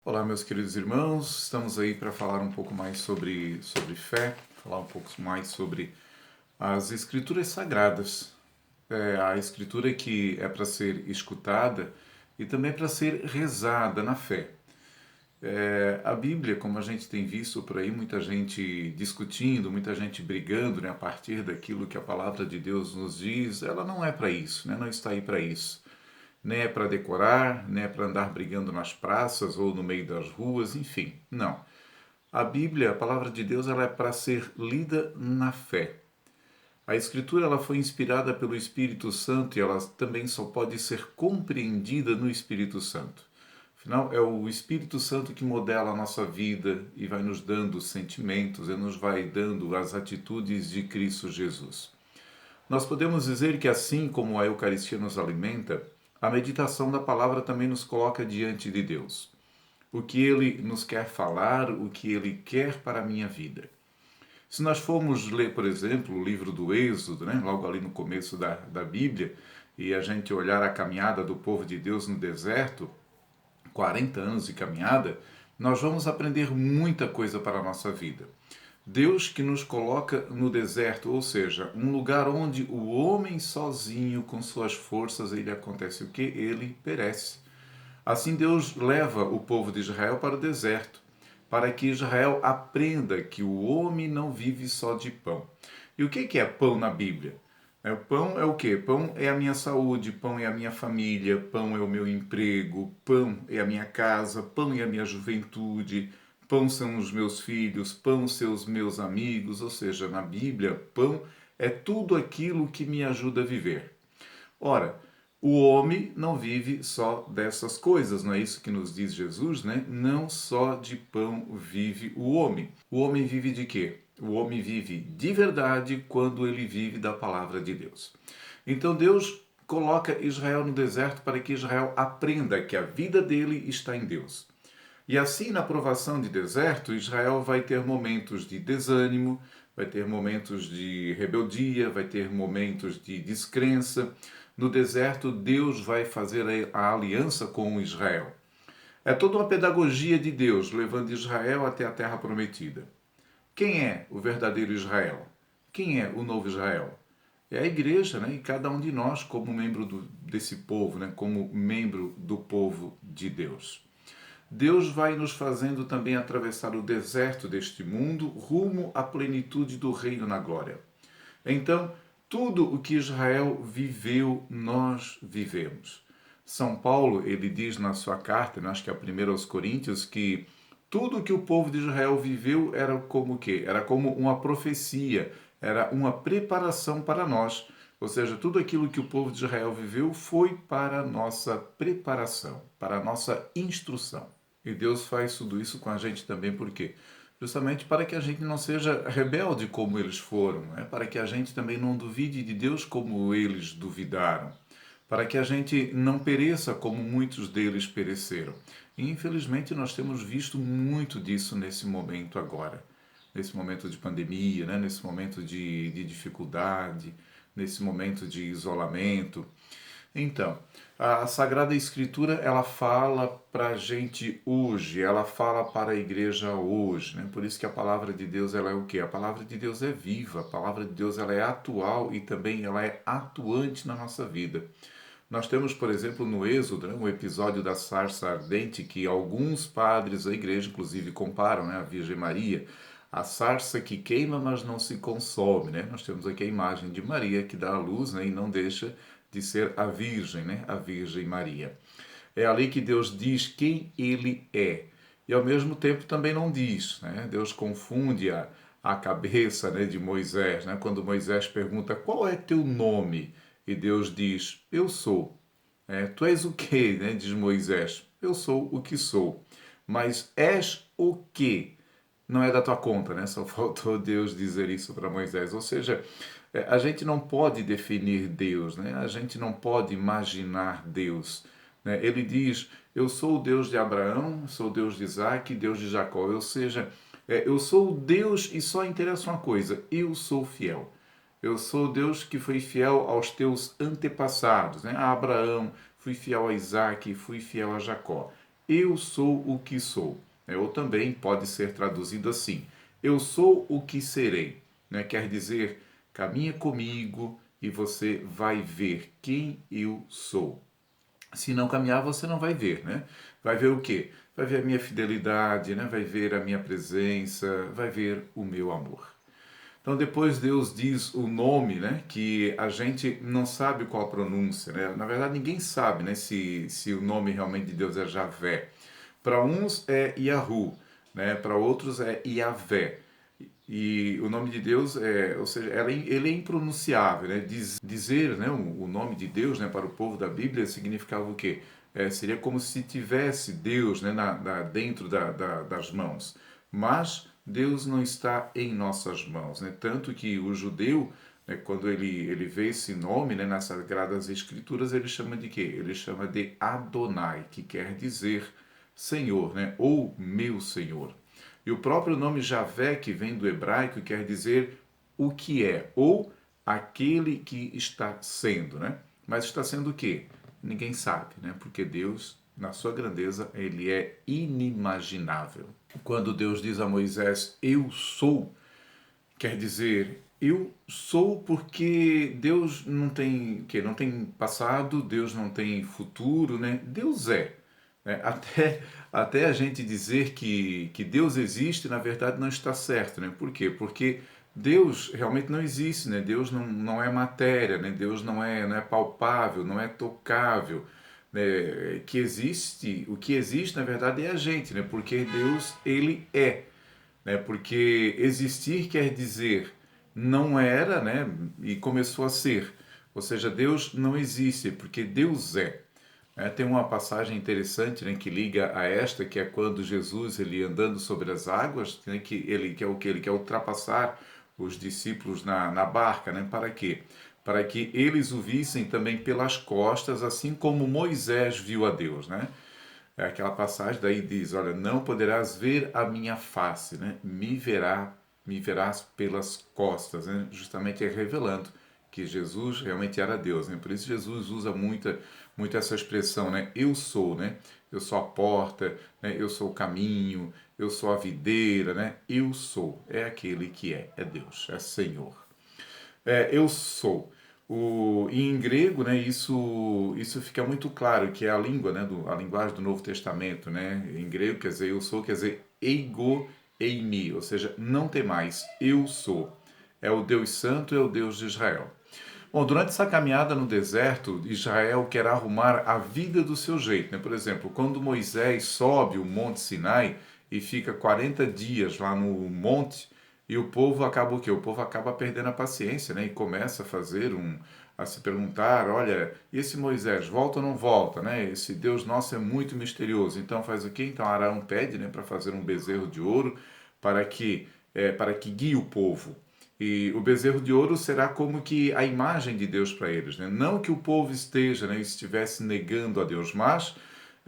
Olá, meus queridos irmãos, estamos aí para falar um pouco mais sobre fé, falar um pouco mais sobre as Escrituras Sagradas. A Escritura que é para ser escutada e também para ser rezada na fé. A Bíblia, como a gente tem visto por aí, muita gente discutindo, muita gente brigando, né, a partir daquilo que a palavra de Deus nos diz, ela não é para isso, né, não está aí para isso. Nem é para decorar, nem é para andar brigando nas praças ou no meio das ruas, enfim, não. A Bíblia, a palavra de Deus, ela é para ser lida na fé. A Escritura ela foi inspirada pelo Espírito Santo e ela também só pode ser compreendida no Espírito Santo. Afinal, é o Espírito Santo que modela a nossa vida e vai nos dando sentimentos e nos vai dando as atitudes de Cristo Jesus. Nós podemos dizer que assim como a Eucaristia nos alimenta, a meditação da palavra também nos coloca diante de Deus. O que Ele nos quer falar, o que Ele quer para a minha vida. Se nós formos ler, por exemplo, o livro do Êxodo, né, logo ali no começo da Bíblia, e a gente olhar a caminhada do povo de Deus no deserto, 40 anos de caminhada, nós vamos aprender muita coisa para a nossa vida. Deus que nos coloca no deserto, ou seja, um lugar onde o homem sozinho, com suas forças, ele acontece o que? Ele perece. Assim Deus leva o povo de Israel para o deserto, para que Israel aprenda que o homem não vive só de pão. E o que é pão na Bíblia? Pão é o quê? Pão é a minha saúde, pão é a minha família, pão é o meu emprego, pão é a minha casa, pão é a minha juventude, pão são os meus filhos, pão são os meus amigos, ou seja, na Bíblia, pão é tudo aquilo que me ajuda a viver. Ora, o homem não vive só dessas coisas, não é isso que nos diz Jesus, né? Não só de pão vive o homem. O homem vive de quê? O homem vive de verdade quando ele vive da palavra de Deus. Então Deus coloca Israel no deserto para que Israel aprenda que a vida dele está em Deus. E assim, na provação de deserto, Israel vai ter momentos de desânimo, vai ter momentos de rebeldia, vai ter momentos de descrença. No deserto, Deus vai fazer a aliança com Israel. É toda uma pedagogia de Deus, levando Israel até a terra prometida. Quem é o verdadeiro Israel? Quem é o novo Israel? É a igreja, né? E cada um de nós como membro desse povo, né? Como membro do povo de Deus. Deus vai nos fazendo também atravessar o deserto deste mundo rumo à plenitude do reino na glória. Então, tudo o que Israel viveu, nós vivemos. São Paulo, ele diz na sua carta, acho que é a primeira aos Coríntios, que tudo o que o povo de Israel viveu era como o quê? Era como uma profecia, era uma preparação para nós. Ou seja, tudo aquilo que o povo de Israel viveu foi para a nossa preparação, para a nossa instrução. E Deus faz tudo isso com a gente também, por quê? Justamente para que a gente não seja rebelde como eles foram, né? Para que a gente também não duvide de Deus como eles duvidaram, para que a gente não pereça como muitos deles pereceram. E infelizmente nós temos visto muito disso nesse momento agora, nesse momento de pandemia, né? Nesse momento de dificuldade, nesse momento de isolamento. Então, a Sagrada Escritura, ela fala para a gente hoje, ela fala para a igreja hoje, né? Por isso que a palavra de Deus, ela é o quê? A palavra de Deus é viva, a palavra de Deus, ela é atual e também ela é atuante na nossa vida. Nós temos, por exemplo, no Êxodo, né, um episódio da sarça ardente que alguns padres da igreja, inclusive, comparam, né, a Virgem Maria, a sarça que queima, mas não se consome, né? Nós temos aqui a imagem de Maria que dá a luz, né, e não deixa de ser a Virgem, né? A Virgem Maria. É ali que Deus diz quem Ele é. E ao mesmo tempo também não diz, né? Deus confunde a cabeça, né, de Moisés, né? Quando Moisés pergunta qual é teu nome? E Deus diz, eu sou. Tu és o quê, né? Diz Moisés. Eu sou o que sou. Mas és o quê? Não é da tua conta, né? Só faltou Deus dizer isso para Moisés. Ou seja, a gente não pode definir Deus, né? A gente não pode imaginar Deus, né? Ele diz, eu sou o Deus de Abraão, sou o Deus de Isaac, Deus de Jacó. Ou seja, eu sou o Deus e só interessa uma coisa, eu sou fiel. Eu sou o Deus que foi fiel aos teus antepassados, né? A Abraão, fui fiel a Isaac, fui fiel a Jacó. eu sou o que sou. Ou também pode ser traduzido assim, eu sou o que serei. Quer dizer, caminha comigo e você vai ver quem eu sou. Se não caminhar, você não vai ver, né? Vai ver o quê? Vai ver a minha fidelidade, né? Vai ver a minha presença, vai ver o meu amor. Então depois Deus diz o nome, né? Que a gente não sabe qual a pronúncia, né? Na verdade ninguém sabe, né? Se o nome realmente de Deus é Javé. Para uns é Yahu, né? Para outros é Yavé. E o nome de Deus ou seja, ele é impronunciável, né? Dizer, né, o nome de Deus, né, para o povo da Bíblia significava o quê? Seria como se tivesse Deus, né, dentro das mãos. Mas Deus não está em nossas mãos, né? Tanto que o judeu, né, quando ele vê esse nome, né, nas Sagradas Escrituras, ele chama de quê? Ele chama de Adonai, que quer dizer Senhor, né? Ou meu Senhor. E o próprio nome Javé, que vem do hebraico, quer dizer o que é, ou aquele que está sendo, né? Mas está sendo o quê? Ninguém sabe, né? Porque Deus, na sua grandeza, ele é inimaginável. Quando Deus diz a Moisés, eu sou, quer dizer, eu sou porque Deus não tem passado, Deus não tem futuro, né? Deus é. Né? Até a gente dizer que Deus existe, na verdade, não está certo, né? Por quê? Porque Deus realmente não existe, né? Deus não é matéria, né? Deus não é palpável, não é tocável. Né? O que existe, na verdade, é a gente, né? Porque Deus, ele é, né? Porque existir quer dizer não era, né? E começou a ser. Ou seja, Deus não existe, porque Deus é. Tem uma passagem interessante, né, que liga a esta, que é quando Jesus ele andando sobre as águas, né, que é o que ele quer ultrapassar os discípulos na barca, né? Para quê? Para que eles o vissem também pelas costas, assim como Moisés viu a Deus, né? É aquela passagem daí diz, olha, não poderás ver a minha face, né? Me verás pelas costas, né? Justamente revelando que Jesus realmente era Deus, né? Por isso Jesus usa muito essa expressão, né? Eu sou, né? Eu sou a porta, né? Eu sou o caminho, eu sou a videira, né? Eu sou, é aquele que é Deus, é Senhor. Eu sou. Em grego, né, isso fica muito claro, que é a língua, né, a linguagem do Novo Testamento. Né? Em grego, quer dizer, eu sou, quer dizer, ego eimi, ou seja, não tem mais, eu sou. É o Deus Santo, é o Deus de Israel. Bom, durante essa caminhada no deserto, Israel quer arrumar a vida do seu jeito. Né? Por exemplo, quando Moisés sobe o Monte Sinai e fica 40 dias lá no monte, e o povo acaba o quê? O povo acaba perdendo a paciência, né? E começa a se perguntar, olha, e esse Moisés volta ou não volta, né? Esse Deus nosso é muito misterioso. Então faz o quê? Então Arão pede, né, para fazer um bezerro de ouro para que guie o povo. E o bezerro de ouro será como que a imagem de Deus para eles, né? Não que o povo esteja, né, estivesse negando a Deus, mas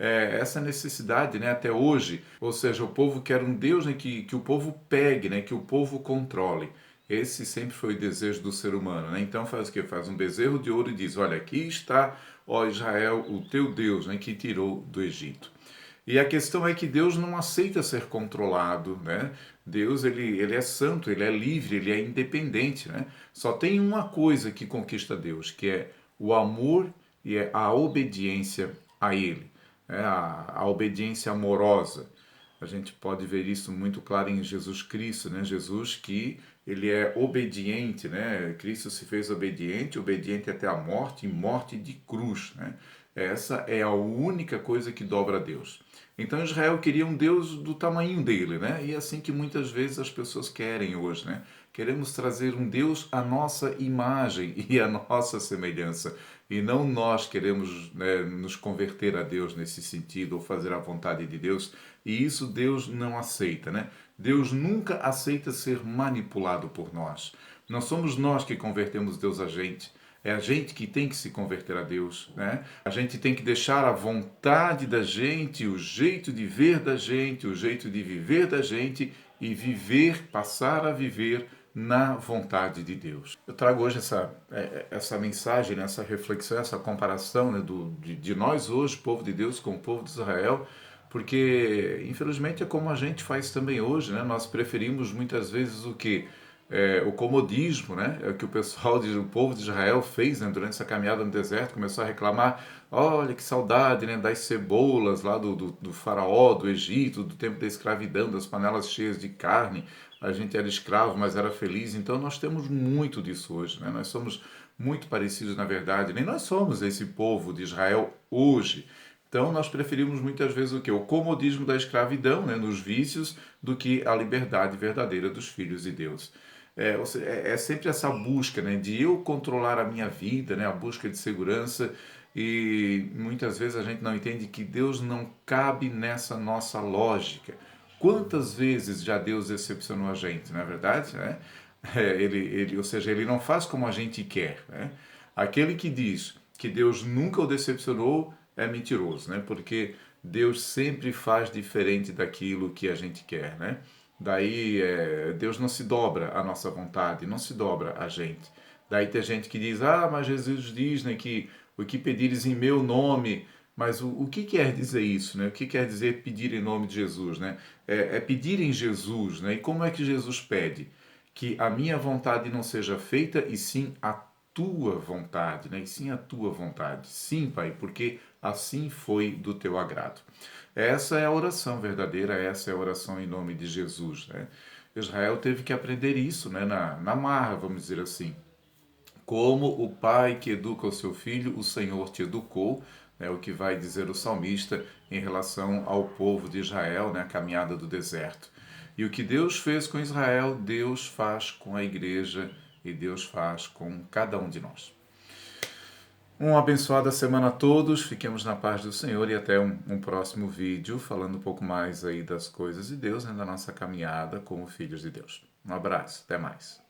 essa necessidade, né, até hoje, ou seja, o povo quer um Deus, né, que o povo pegue, né, que o povo controle. Esse sempre foi o desejo do ser humano, né? Então faz o quê? Faz um bezerro de ouro e diz, olha, aqui está, ó Israel, o teu Deus, né, que tirou do Egito. E a questão é que Deus não aceita ser controlado, né? Deus, ele é santo, ele é livre, ele é independente, né? Só tem uma coisa que conquista Deus, que é o amor e a obediência a Ele, né? A obediência amorosa. A gente pode ver isso muito claro em Jesus Cristo, né? Jesus que ele é obediente, né? Cristo se fez obediente, obediente até a morte e morte de cruz, né? Essa é a única coisa que dobra a Deus. Então Israel queria um Deus do tamanho dele, né? E é assim que muitas vezes as pessoas querem hoje, né? Queremos trazer um Deus à nossa imagem e à nossa semelhança. E não nós queremos, né, nos converter a Deus nesse sentido ou fazer a vontade de Deus. E isso Deus não aceita, né? Deus nunca aceita ser manipulado por nós. Não somos nós que convertemos Deus a gente. É a gente que tem que se converter a Deus, né? A gente tem que deixar a vontade da gente, o jeito de ver da gente, o jeito de viver da gente e viver, passar a viver na vontade de Deus. Eu trago hoje essa mensagem, essa reflexão, essa comparação, né, de nós hoje, povo de Deus, com o povo de Israel, Porque, infelizmente, é como a gente faz também hoje, né? Nós preferimos muitas vezes o que? O comodismo, né? É o que o pessoal, o povo de Israel fez, né? Durante essa caminhada no deserto, começou a reclamar, olha que saudade, né? Das cebolas lá do faraó, do Egito, do tempo da escravidão, das panelas cheias de carne. A gente era escravo, mas era feliz. Então nós temos muito disso hoje, né? Nós somos muito parecidos, na verdade. Nem nós somos esse povo de Israel hoje. Então nós preferimos muitas vezes o que? O comodismo da escravidão, né, nos vícios, do que a liberdade verdadeira dos filhos de Deus. É sempre essa busca, né, de eu controlar a minha vida, né, a busca de segurança, e muitas vezes a gente não entende que Deus não cabe nessa nossa lógica. Quantas vezes já Deus decepcionou a gente, não é verdade? Né? Ou seja, ele não faz como a gente quer. Né? Aquele que diz que Deus nunca o decepcionou é mentiroso, né? Porque Deus sempre faz diferente daquilo que a gente quer, né? Daí Deus não se dobra à nossa vontade, não se dobra a gente. Daí tem gente que diz, mas Jesus diz, né, que o que pedires em meu nome, mas o que quer dizer isso, né? O que quer dizer pedir em nome de Jesus, né? É pedir em Jesus, né? E como é que Jesus pede? Que a minha vontade não seja feita e sim a tua vontade, né? E sim a tua vontade. Sim, Pai, porque assim foi do teu agrado. Essa é a oração verdadeira, essa é a oração em nome de Jesus, né? Israel teve que aprender isso, né? Na marra, vamos dizer assim. Como o pai que educa o seu filho, o Senhor te educou, né? O que vai dizer o salmista em relação ao povo de Israel, né? A caminhada do deserto. E o que Deus fez com Israel, Deus faz com a igreja e Deus faz com cada um de nós. Uma abençoada semana a todos, fiquemos na paz do Senhor e até um próximo vídeo falando um pouco mais aí das coisas de Deus, né, da nossa caminhada como filhos de Deus. Um abraço, até mais.